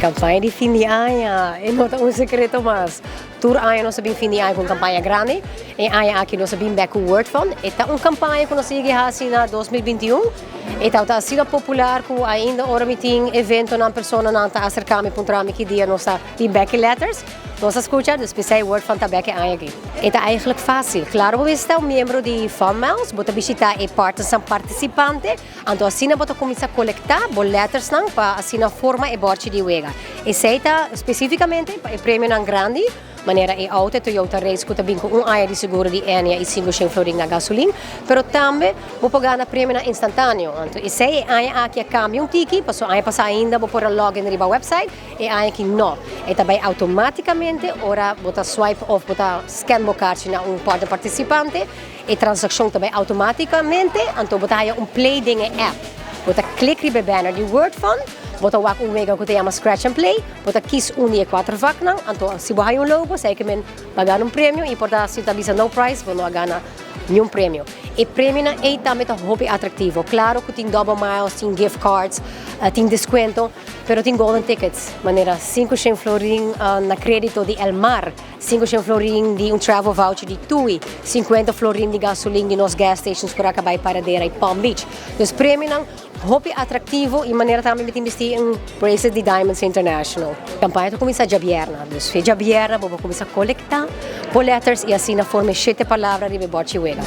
Campanha de fim de ano, e nota um segredo mais. Tur ano nós sabemos fim de ano com campanha grande, e ano aqui nós sabemos back Word Fund. Eta uma campanha que nós seguimos assim na 2021. Eta está assim popular que ainda ora meeting evento na pessoa não está acercando para trami que dia nós de back letters. Nós escuta, dus pensei Word Fund tá back ano aqui. Eta eigenlijk fácil. Claro, você está membro de FundMails, bota visitar e parte são participante, então assim bota começar a coletar letters não para assim forma e borte de wega. E seita especificamente o prêmio na grandi, maneira e auto Toyota Race que também com ano de seguro de Enia e 500 florin na gasolina, pero também vou pagar na prêmio na instantâneo. Então, e sei ano aqui cambia tiki, passou ano passar ainda vou pôr login riba website e ano aqui não. E também automaticamente ora bota swipe off, bota scan card na parte participante e transação também automaticamente, então bota aí play ding app. Bota clique riba banner de Word Fund. Bota wak mega que chama Scratch and Play, bota kiss e 4 vak nang, então se você logo, sei que men pagar prêmio e porta se tá bisa no price, quando gana nenhum prêmio. E prêmio na é também tá hobby atrativo. Claro que tem double miles, tem gift cards, tem desconto, pero tem golden tickets, maneira 500 florin na crédito de El Mar, 500 florin de travel voucher de TUI, 50 florin de gasolina de nos gas stations por acabar paradeira e Palm Beach. Dus prêmio na hobby atrativo e maneira também de investir em bracelet de Diamonds International. A campanha começa já bierna, dus já bierna, vou começar a coletar letters e assim na forma 7 palavras de bebate wega.